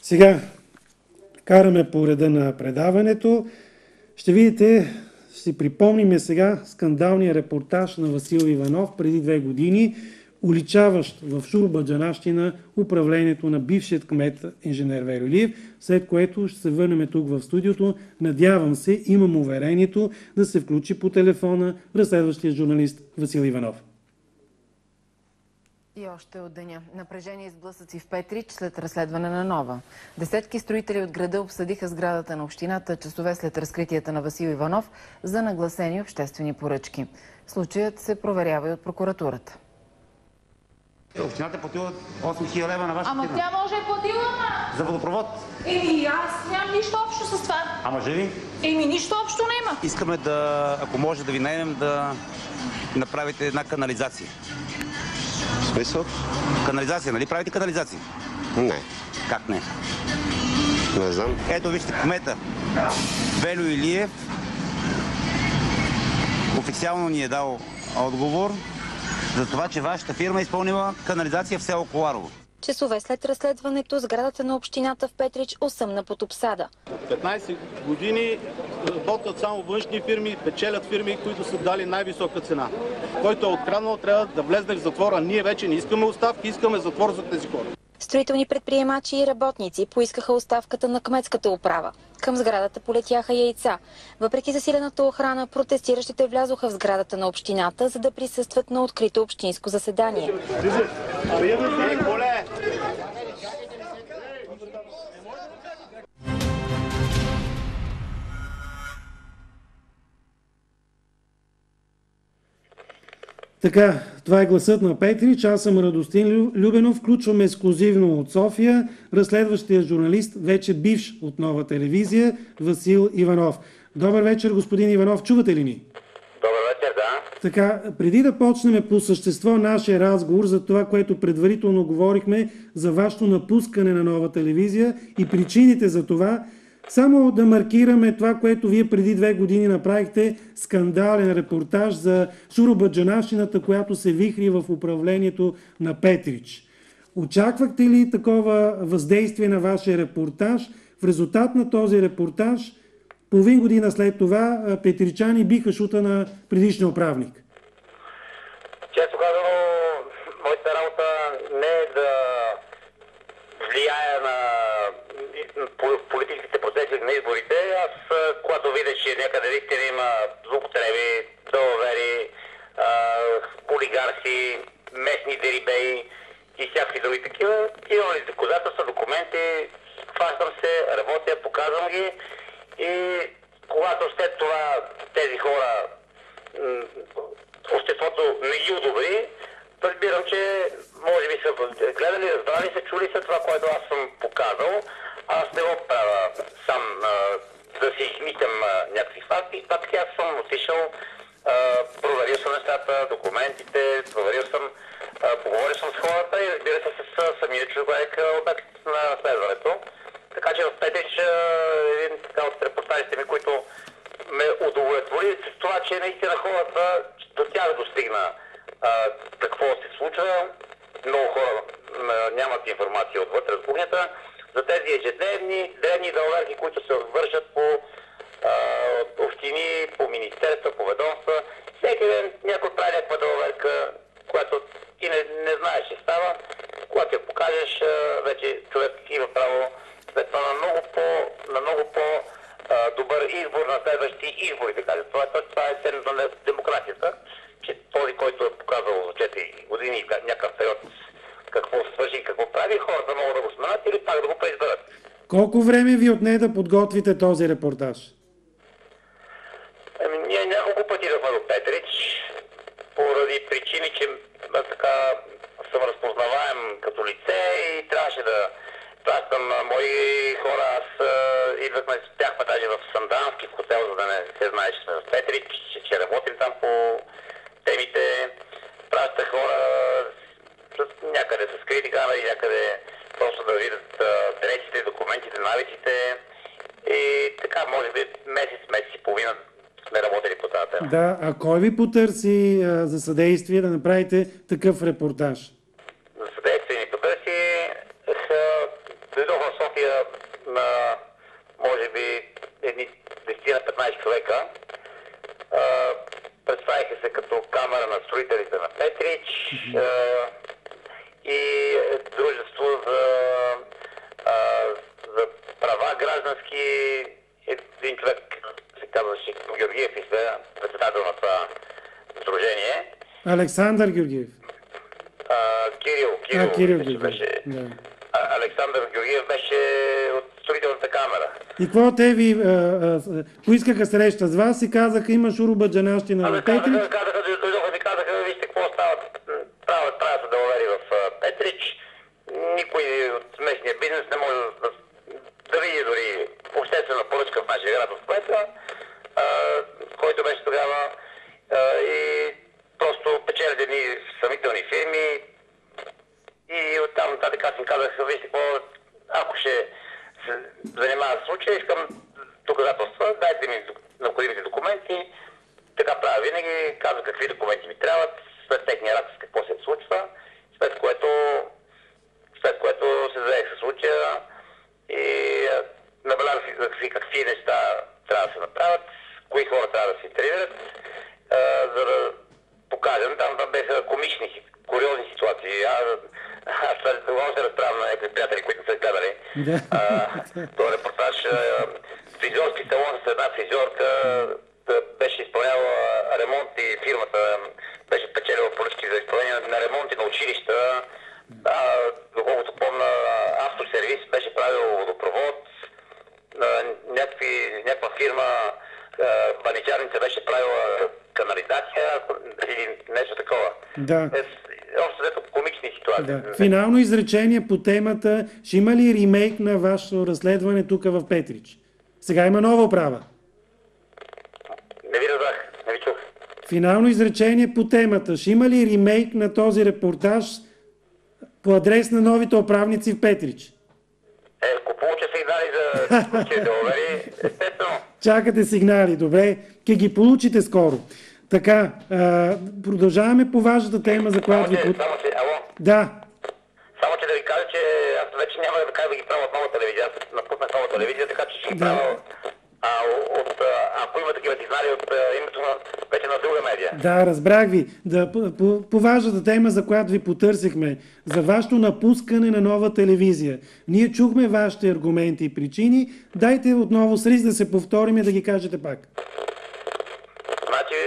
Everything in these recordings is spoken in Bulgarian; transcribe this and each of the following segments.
Сега караме по реда на предаването. Ще видите, ще си припомним сега скандалния репортаж на Васил Иванов преди 2 години, уличаващ в шуробаджанащина управлението на бившият кмет инженер Веро Илиев, след което ще се върнем тук в студиото. Надявам се, имам уверението да се включи по телефона разследващия журналист Васил Иванов. И още от деня. Напрежение и сблъсъци в Петрич след разследване на Нова. Десетки строители от града обсъдиха сградата на общината часове след разкритията на Васил Иванов за нагласени обществени поръчки. Случаят се проверява и от прокуратурата. Общината е платила 8000 лева на вашата фирма. Ама тя може е платила, За водопровод. Аз нямам нищо общо с това. Ама живи? Нищо общо няма. Искаме да, ако може да ви наемем, да направите една канализация. В смисъл? Канализация, нали правите канализация? Не. Как не? Не знам. Ето вижте кмета. Велю Илиев официално ни е дал отговор за това, че вашата фирма е изпълнила канализация в село Коларово. Часове след разследването, сградата на общината в Петрич осъмна под обсада. 15 години работят само външни фирми, печелят фирми, които са дали най-висока цена. Който е откраднал, трябва да влезне в затвора. Ние вече не искаме оставки, искаме затвор за тези хора. Строителни предприемачи и работници поискаха оставката на кметската управа. Към сградата полетяха яйца. Въпреки засилената охрана, протестиращите влязоха в сградата на общината, за да присъстват на открито общинско заседание. Така, това е гласът на Петрич. Аз съм Радостин Любенов. Включваме ексклюзивно от София разследващия журналист, вече бивш от Нова телевизия, Васил Иванов. Добър вечер, господин Иванов. Чувате ли ни? Добър вечер, да. Така, преди да почнем по същество нашия разговор за това, което предварително говорихме за вашето напускане на Нова телевизия и причините за това, само да маркираме това, което вие преди 2 години направихте, скандален репортаж за шуробаджанащината, която се вихри в управлението на Петрич. Очаквахте ли такова въздействие на вашия репортаж? В резултат на този репортаж, половин година след това, петричани биха шута на предишния управник. Често казано, моята работа не е да влияе на политическите процеси на изборите. Аз, когато видя, че някъде наистина има злоупотреби, далавери, олигарси, местни дерибеи и всякакви други такива, имам ли доказателства, документи, хващам се, работя, показвам ги и когато след това тези хора обществото не ги одобри, разбирам, че може би са гледали, разбрали се, чули са това, което аз съм показал. Аз не го правя сам да си измислям някакви факти. Факти аз съм отишъл, проверил съм нещата, документите, проверил съм, поговорил съм с хората и разбира се с самия човек обект на разследването. Така че в Петрич един от репортажите ми, които ме удовлетвори с това, че наистина хората до тях достигна какво се случва. Много хора нямат информация отвътре от кухнята за тези ежедневни, древни далаверки, които се вършат по общини, по министерства, по ведомства. Всеки ден някой прави някаква далаверка, която ти не знаеш, че става. Когато я покажеш, вече човек има право след това на много по-добър избор на следващи избори, да кажа. Това е ценното на демокрацията, че този, който е показал за 4 години някакъв период какво свърши и какво прави, хората могат да го сменят или пак да го преизберат. Колко време ви отне да подготвите този репортаж? Ние няколко пъти идвахме до Петрич, поради причини, че така съм разпознаваем като лице и трябваше да пращам мои хора. Аз идвахме, бяхме даже в Сандански, в хотел, за да не се знае, че сме в Петрич, че работим там по темите. Пращах хора някъде с скрити камери, някъде просто да видят адресите, документите, навиците. И така, може би месец и половина сме работили по тази тема. Да, а кой ви потърси за съдействие да направите такъв репортаж? За съдействие ни потърси. Дойдоха София на може би едни 10-15 човека. Представиха се като камера на строителите на Петрич и дружество за права граждански. Един човек се казваше Георгиев и сега председател на това сдружение. Александър Георгиев. Кирил беше. Да. Александър Георгиев беше от строителната камера. И какво те ви поискаха среща с вас и казаха, има шурубаджанащина в Петрич? Казаха, вижте какво става, правят се далавери в Петрич. Никой от местния бизнес не може да види дори обществена поръчка в нашия град в Кмета, който беше тогава, и просто печелят едни съмнителни фирми. И оттам нататък аз им казах, вижте какво, ако ще се занимава с случая, искам доказателства, дайте ми необходимите документи. Така правя винаги, казах какви документи ми трябват, след техния разказ какво се случва, след което се заех със случая и набелязах какви неща трябва да се направят, кои хора трябва да се интервюират, за да покажем. Там бяха комични, куриозни ситуации. Аз може да разправям на някакви приятели, които са гледали. Този репортаж. Фризьорски салон с една фризьорка беше изпълняла ремонт и фирмата беше печелила поръчки за изпълнение на ремонти на училища. Доколкото помня, автосервис беше правил водопровод. Някаква фирма баничарница беше правила канализация или нещо такова. Да. Общо взето комични ситуации. Да. Финално изречение по темата. Ще има ли ремейк на вашето разследване тук в Петрич? Сега има нова управа. Не ви разбрах, не ви чух. Финално изречение по темата. Ще има ли ремейк на този репортаж по адрес на новите управници в Петрич? Ако получа сигнали за случаи далавери, естествено. Чакате сигнали, добре. Ке ги получите скоро. Така, продължаваме по важната тема, за която ви... Ало? Да. Само че да ви кажа, че аз вече няма да ги правя от нова телевизия. Аз напуснах нова телевизия, така че ще ги правя. Ако има такива сигнали от името вече на друга медия. Да, разбрах ви. По важната тема, за която ви потърсихме, за вашето напускане на нова телевизия. Ние чухме вашите аргументи и причини. Дайте отново с риск да се повторим и да ги кажете пак. Значи,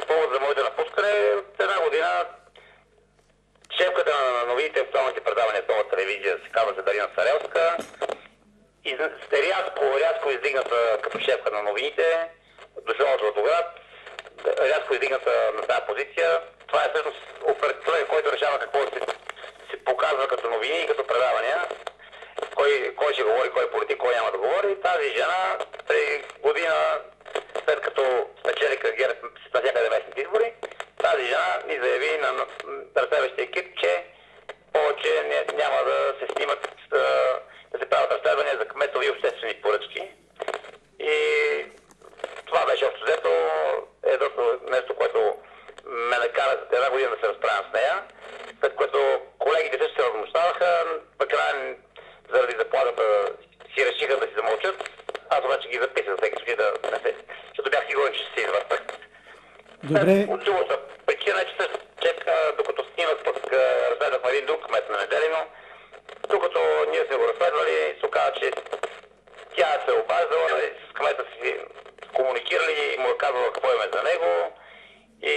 повод за моето напускане, от една година шефката на новините актуалните предавания в нова телевизия се казва Дарина Царелска. И рязко издигната като шефка на новините, дошла от Златоград, рязко издигната на тази позиция. Това е всъщност човек, който решава какво се показва като новини и като предавания. Кой ще говори, кой политик, кой няма да говори. Тази жена преди година, след като спечелиха ГЕРБ навсякъде местните избори, тази жена ни заяви на разследващия екип, че повече няма да се снимат, да се правят разследвания за кметови обществени поръчки. И това беше общо взето едното нещо, което ме накара за една година да се разправям с нея, след което колегите също се възмущаваха, накрая заради заплатата си решиха да си замълчат. Аз обаче ги записах за всеки случай да не се, защото бях сигурен, че ще се извъртат. Добре. От другата причина е, че също докато снимат, пък разследвахме един друг кмет на Неделино. Докато ние сме го разследвали, се оказа, че тя се е обаждала, с кмета си комуникирали и му е казала какво име за него. И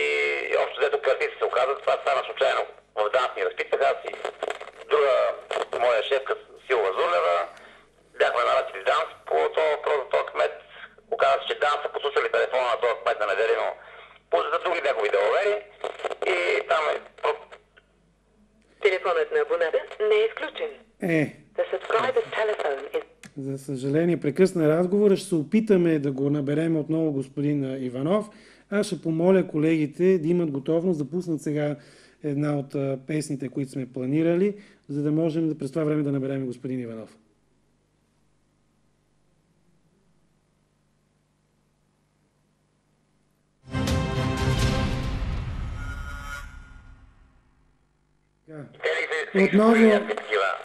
общо взето картица се оказа, това стана случайно. В ДАНС ни разпитаха, аз и друга моя шефка Силва Зурлева. Бяхме наратили ДАНС по този въпрос за този кмет. Оказа се, че ДАНС са послушали телефона на този кмет на Неделино за други негови деловери. И там е... Телефонът на абоната не е включен. За съжаление, прекъсна разговора. Ще се опитаме да го наберем отново господин Иванов. Аз ще помоля колегите да имат готовност да пуснат сега една от песните, които сме планирали, за да можем да през това време да наберем господин Иванов.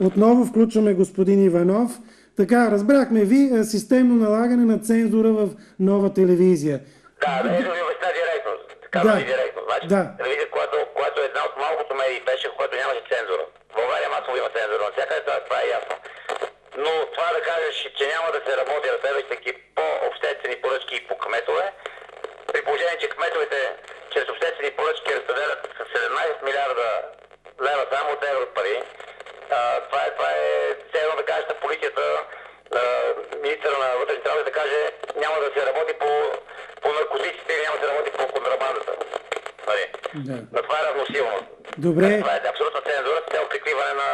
Отново включваме господин Иванов. Така, разбрахме ви системно налагане на цензура в Нова телевизия. Да, ето ви обясня директно. Казвам ви директно. Значи, телевизия, която е една от малкото медии беше, в която нямаше цензура. В България масово има цензура, навсякъде това е ясно. Но това да кажеш, че няма да се работи на следващите по-обществени поръчки и по кметове, при положение, че кметовете чрез обществени поръчки разпределят с 17 милиарда лева само от европари, това е все едно да кажеш на полицията, министъра на вътрешните работи да каже няма да се работи по наркотиците или няма да се работи по контрабандата. Нали? Да. Но това е равносилно. Добре. Това е абсолютна цензура с цел прикриване на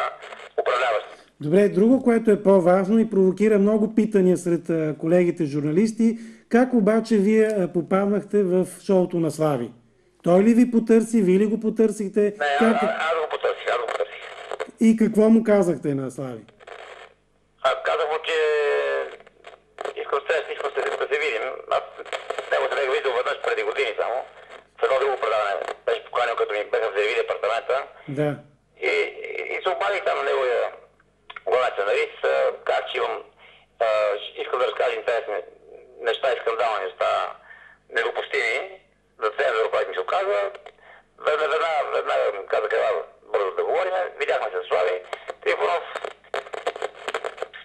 управляващи. Добре, друго, което е по-важно и провокира много питания сред колегите журналисти, как обаче вие попаднахте в шоуто на Слави? Той ли ви потърси, вие ли го потърсихте? Не, аз го потърсих. И какво му казахте на Слави? Казах му, че искам да се видим. Аз него се бях видел веднъж преди години само. В едно друго предаване беше поканил, като ми бяха взривили апартамента. Да. И се обадих там на неговия главен сценарист, как че искам да разкажа интересни неща и скандални неща, недопустими, за цензура, който ми се оказва. Веднага казах, бързо да говорим. Видяхме се с Слави Трифонов.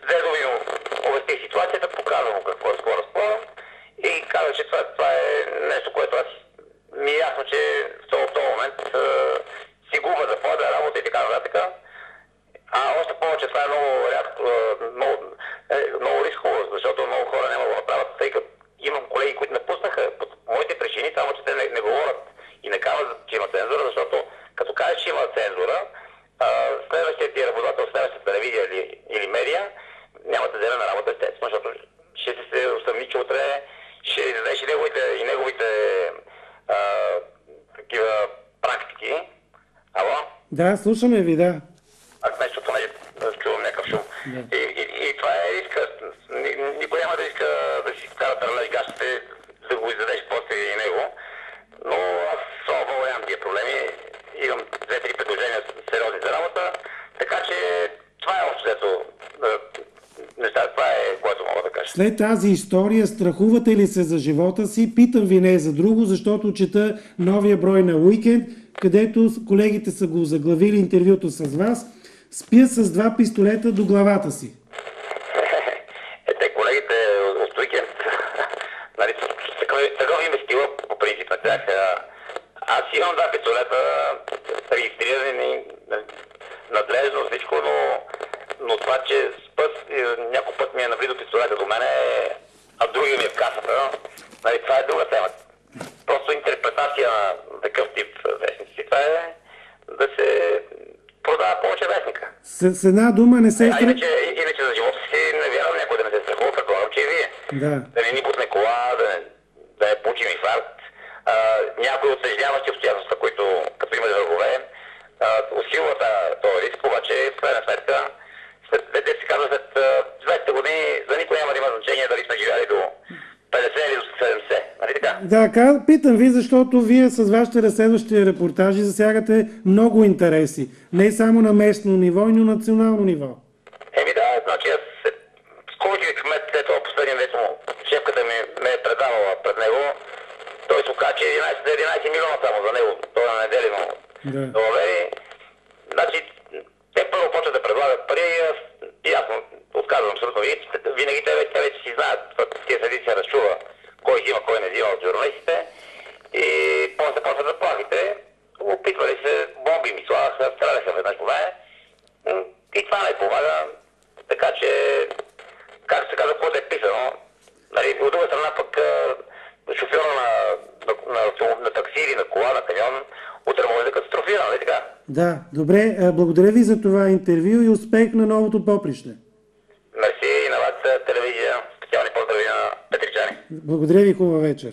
Две думи му обясних ситуацията, показвам му какво е скоро и казах, че това е нещо, което аз ми е ясно, че в този момент си губа за пода, работа и така нататък. А още повече това е много рисково, защото много хора няма да го направят, тъй като имам колеги, които напуснаха под моите причини, само че те не говорят и не казват, че има цензура, защото като кажеш, че има цензура, следващия ти работодател, следващата телевизия или медия няма да вземе на работа, естествено, защото ще се усъмни, че утре ще издадеш и неговите такива практики. Ало? Да, слушаме ви, да. Аз нещо, понеже чувам някакъв шум. И това е риска. Никой няма да иска да си кара да належи гащите, да го издадеш после и него. Но аз слава Богу нямам тия проблеми. Имам 2-3 предложения сериозни за работа. Така че това е общо неща, това е което мога да кажа. След тази история страхувате ли се за живота си? Питам ви не за друго, защото чета новия брой на Уикенд, където колегите са го заглавили интервюто с вас. Спя с 2 пистолета до главата си. Те колегите от Уикенд, нали, такъв им е стила по принцип на тях. Аз имам 2 пистолета, регистрирани надлежно всичко, но това, че някой път ми е навлизал пистолета до мене, а другия ми е в касата, нали, това е друга тема. Просто интерпретация на такъв тип вестници. Това е да се продава повече вестника. С една дума не се... Иначе за живота си не вярвам някой да не се страхува, предполагам, че и вие. Да не ни пусне кола, да не получим инфаркт. Някои от съжаляващи обстоятелства, които като имат врагове, усилват този риск, обаче в крайна сметка след 20 години за никой няма да има значение дали сме живяли до 50 или до 70. Нали така? Да, питам ви, защото вие с вашите разследващи репортажи засягате много интереси. Не само на местно ниво, и на национално ниво. Значи аз скоро кмет след това последния вече шефката ме е предавала пред него. Той се оказа, че 11 милиона само за него. Той на неделя му довери. Значи, те първо почват да предлагат пари и аз отказвам абсолютно. Винаги те вече си знаят, тия съди се разчува кой взима, кой не взима от журналистите. И после почват заплахите. Опитвали се, бомби ми слагаха, стреляха веднъж по мене. И това не помага. Така че, както се казва, каквото е писано. Нали, от друга страна пък шофьора на такси или на кола, на камион, утре може да катастрофира, нали така? Да, добре. Благодаря ви за това интервю и успех на новото поприще. Мерси и на вашата телевизия. Специални поздрави на петричани. Благодаря ви, хубава вечер.